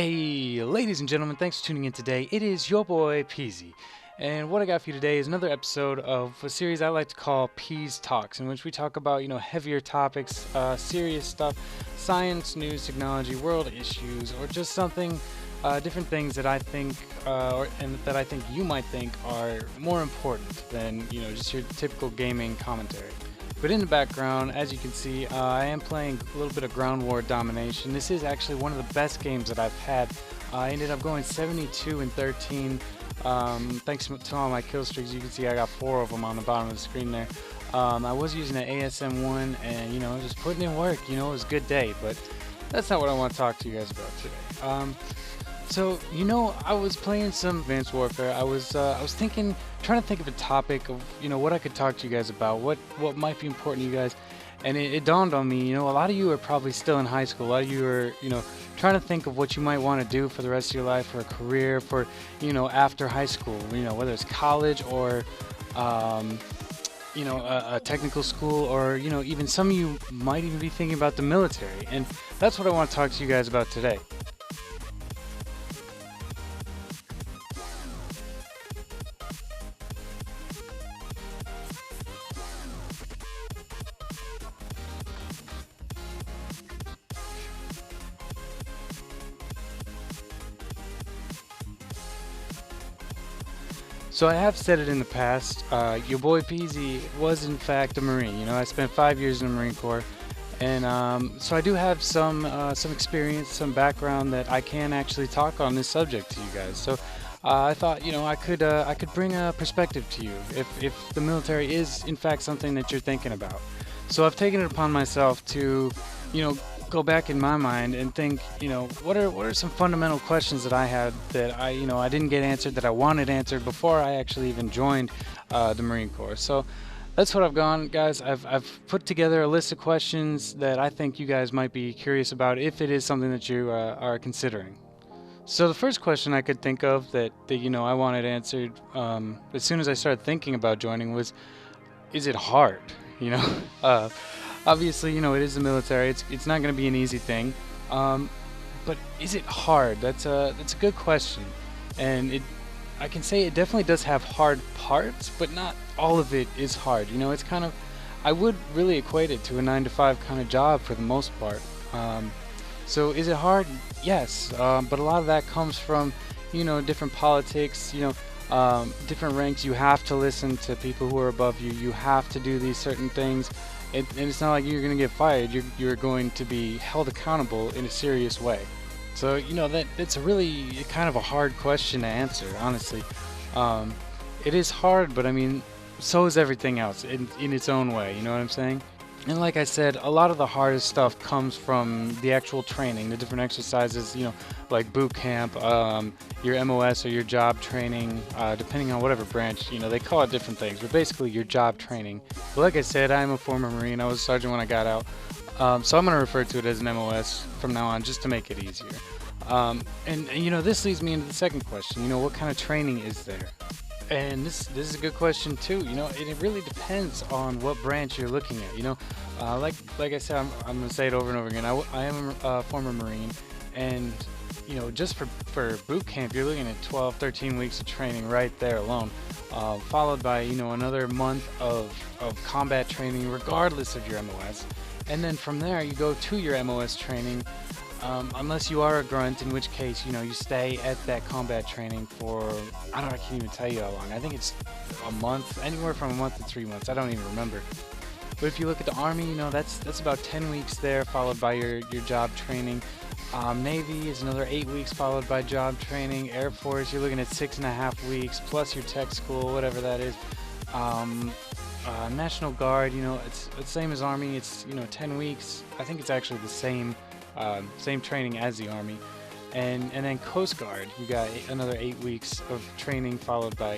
Hey, ladies and gentlemen, thanks for tuning in today. It is your boy Peezy, and what I got for you today is another episode of a series I like to call PEEZtalks, in which we talk about heavier topics, serious stuff, science, news, technology, world issues, or just something, different things that I think, and that I think you might think are more important than just your typical gaming commentary. But in the background, as you can see, I am playing a little bit of Ground War Domination. This is actually one of the best games that I've had. I ended up going 72 and 13. Thanks to all my kill streaks. You can see I got 4 of them on the bottom of the screen there. I was using an ASM1 and, just putting in work. It was a good day, but that's not what I want to talk to you guys about today. So, I was playing some Advanced Warfare. I was trying to think of a topic of, what I could talk to you guys about, what might be important to you guys, and it dawned on me, a lot of you are probably still in high school. A lot of you are, trying to think of what you might want to do for the rest of your life, for a career, for, after high school, whether it's college or, a technical school, or, even some of you might even be thinking about the military, and that's what I want to talk to you guys about today. So I have said it in the past, your boy Peezy was in fact a Marine. I spent 5 years in the Marine Corps, and so I do have some experience, some background that I can actually talk on this subject to you guys. So I thought, I could bring a perspective to you if the military is in fact something that you're thinking about. So I've taken it upon myself to, go back in my mind and think, what are some fundamental questions that I had that I didn't get answered, that I wanted answered before I actually even joined the Marine Corps. So that's what I've gone, guys. I've put together a list of questions that I think you guys might be curious about if it is something that you are considering. So the first question I could think of that I wanted answered as soon as I started thinking about joining was, is it hard? Obviously, it is the military. It's not going to be an easy thing, but is it hard? That's a good question, and I can say it definitely does have hard parts, but not all of it is hard. It's kind of, I would really equate it to a 9-to-5 kind of job for the most part. So is it hard? Yes, but a lot of that comes from different politics. Different ranks. You have to listen to people who are above you. You have to do these certain things. And it's not like you're going to get fired. You're going to be held accountable in a serious way. So, that's a really kind of a hard question to answer, honestly. It is hard, but I mean, so is everything else in its own way, you know what I'm saying? And like I said, a lot of the hardest stuff comes from the actual training, the different exercises, like boot camp, your MOS or your job training, depending on whatever branch, they call it different things, but basically your job training. But like I said, I'm a former Marine. I was a sergeant when I got out, so I'm going to refer to it as an MOS from now on just to make it easier. This leads me into the second question, what kind of training is there? And this is a good question too. It really depends on what branch you're looking at. Like I said, I'm gonna say it over and over again. I am a former Marine, and just for boot camp, you're looking at 12, 13 weeks of training right there alone, followed by another month of combat training, regardless of your MOS, and then from there you go to your MOS training. Unless you are a grunt, in which case, you stay at that combat training for, I can't even tell you how long. I think it's a month, anywhere from a month to 3 months. I don't even remember. But if you look at the Army, that's about 10 weeks there, followed by your job training. Navy is another 8 weeks, followed by job training. Air Force, you're looking at 6.5 weeks, plus your tech school, whatever that is. National Guard, it's the same as Army. It's, 10 weeks. I think it's actually the same training as the Army, and then Coast Guard, you got another 8 weeks of training, followed by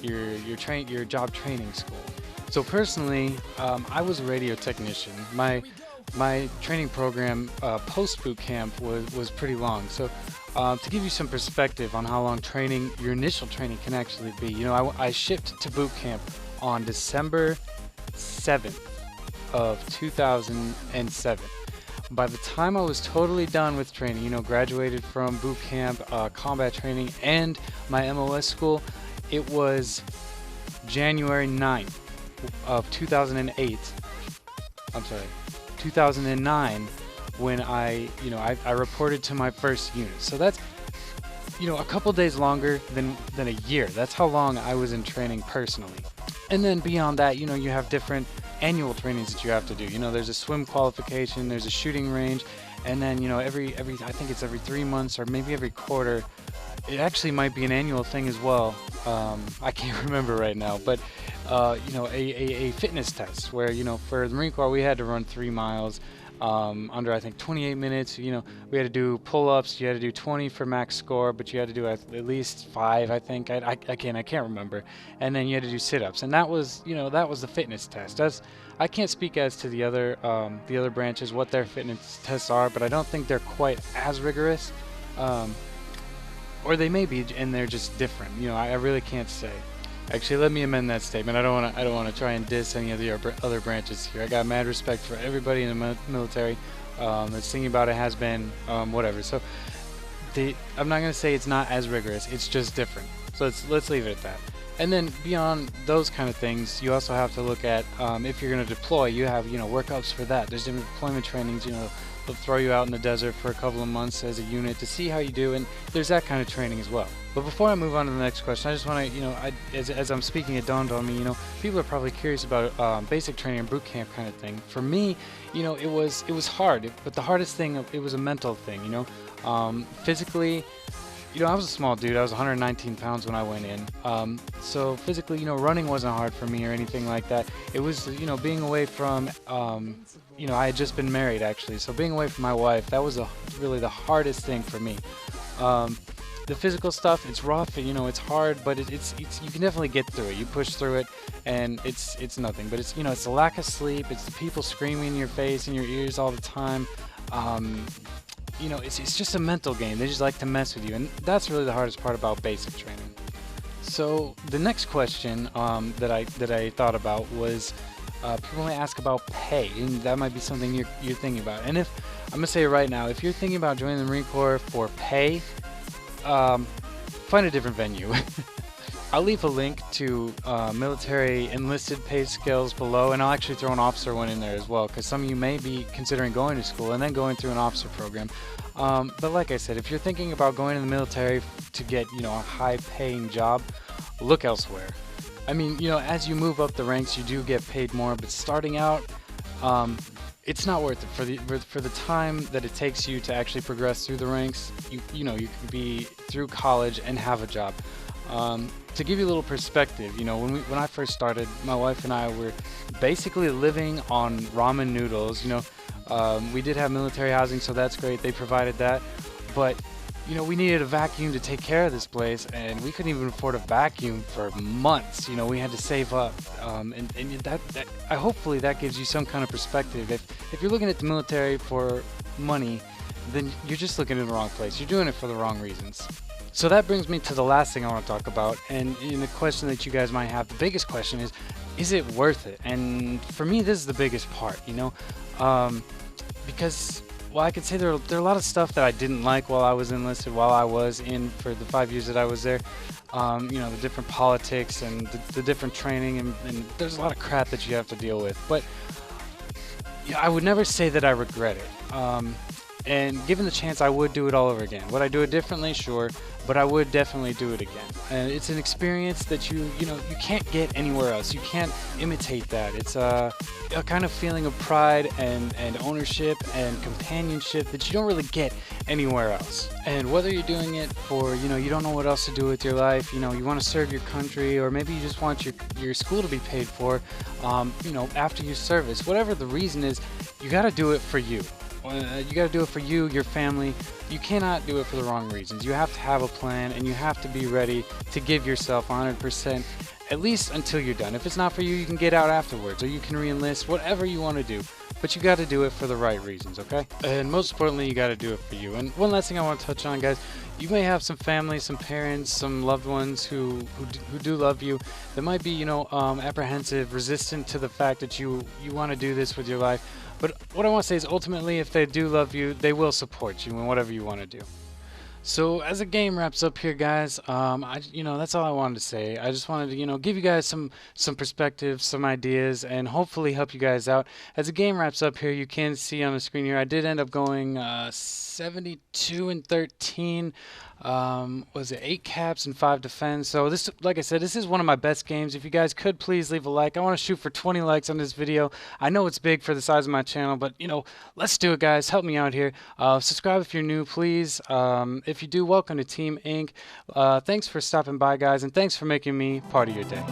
your job training school. So personally, I was a radio technician. My training program post boot camp was pretty long. So to give you some perspective on how long your initial training can actually be, I shipped to boot camp on December 7th of 2007. By the time I was totally done with training, you know, graduated from boot camp, combat training, and my MOS school, it was January 9th of 2008. I'm sorry, 2009, when I reported to my first unit. So that's, you know, a couple days longer than a year. That's how long I was in training personally. And then beyond that, you know, you have different annual trainings that you have to do. You know, there's a swim qualification, there's a shooting range, and then, you know, every I think it's every 3 months or maybe every quarter. It actually might be an annual thing as well. I can't remember right now, but you know, a fitness test where, you know, for the Marine Corps we had to run 3 miles under, I think, 28 minutes. You know, we had to do pull-ups. You had to do 20 for max score, but you had to do at least 5, I think. I can't remember. And then you had to do sit-ups, and that was, you know, that was the fitness test. I can't speak as to the other branches, what their fitness tests are, but I don't think they're quite as rigorous. Or they may be, and they're just different. You know, I really can't say. Actually, let me amend that statement. I don't want to try and diss any of the other branches here. I got mad respect for everybody in the military that's thinking about it, has been, whatever. So I'm not going to say it's not as rigorous. It's just different. So let's leave it at that. And then beyond those kind of things, you also have to look at if you're going to deploy. You have, you know, workups for that. There's different deployment trainings. You know, they'll throw you out in the desert for a couple of months as a unit to see how you do, and there's that kind of training as well. But before I move on to the next question, I just want to, you know, as I'm speaking, it dawned on me, you know, people are probably curious about basic training and boot camp kind of thing. For me, you know, it was hard, but the hardest thing, it was a mental thing, you know. Physically, you know, I was a small dude. I was 119 pounds when I went in. So physically, you know, running wasn't hard for me or anything like that. It was, you know, being away from, you know, I had just been married actually. So being away from my wife, that was really the hardest thing for me. The physical stuff, it's rough, you know, it's hard, but it's you can definitely get through it. You push through it, and it's nothing. But it's, you know, it's the lack of sleep. It's the people screaming in your face, in your ears all the time. You know, it's just a mental game. They just like to mess with you, and that's really the hardest part about basic training. So the next question that I thought about was people may ask about pay, and that might be something you're thinking about. And if I'm gonna say it right now, if you're thinking about joining the Marine Corps for pay, find a different venue. I'll leave a link to military enlisted pay scales below, and I'll actually throw an officer one in there as well, because some of you may be considering going to school and then going through an officer program. But like I said, if you're thinking about going in the military to get, you know, a high-paying job, look elsewhere. I mean, you know, as you move up the ranks, you do get paid more, but starting out, it's not worth it for the time that it takes you to actually progress through the ranks. You know, you can be through college and have a job. To give you a little perspective, you know, when I first started, my wife and I were basically living on ramen noodles. You know, we did have military housing, so that's great. They provided that, but you know, we needed a vacuum to take care of this place, and we couldn't even afford a vacuum for months. You know, we had to save up, and that hopefully that gives you some kind of perspective. If you're looking at the military for money, then you're just looking in the wrong place. You're doing it for the wrong reasons. So that brings me to the last thing I want to talk about, and in the question that you guys might have, the biggest question is it worth it? And for me, this is the biggest part, you know, because, well, I could say there are a lot of stuff that I didn't like while I was enlisted, while I was in for the 5 years that I was there. You know, the different politics and the different training, and there's a lot of crap that you have to deal with. But yeah, I would never say that I regret it. And given the chance, I would do it all over again. Would I do it differently? Sure, but I would definitely do it again. And it's an experience that you know, you can't get anywhere else. You can't imitate that. It's a kind of feeling of pride and ownership and companionship that you don't really get anywhere else. And whether you're doing it for, you know, you don't know what else to do with your life, you know, you want to serve your country, or maybe you just want your school to be paid for, you know, after your service, whatever the reason is, you got to do it for you. You got to do it for you, your family. You cannot do it for the wrong reasons. You have to have a plan, and you have to be ready to give yourself 100%, at least until you're done. If it's not for you, you can get out afterwards, or you can re-enlist, whatever you want to do. But you got to do it for the right reasons, okay? And most importantly, you got to do it for you. And one last thing I want to touch on, guys. You may have some family, some parents, some loved ones who do love you, that might be, you know, apprehensive, resistant to the fact that you want to do this with your life. But what I want to say is ultimately, if they do love you, they will support you in whatever you want to do. So as the game wraps up here, guys, that's all I wanted to say. I just wanted to, give you guys some perspective, some ideas, and hopefully help you guys out. As the game wraps up here, you can see on the screen here, I did end up going 72-13. Was it 8 caps and 5 defense? So this, like I said, this is one of my best games. If you guys could please leave a like. I want to shoot for 20 likes on this video. I know it's big for the size of my channel, but let's do it, guys. Help me out here. Subscribe if you're new, please. If you do, welcome to Team Inc. Thanks for stopping by, guys, and thanks for making me part of your day.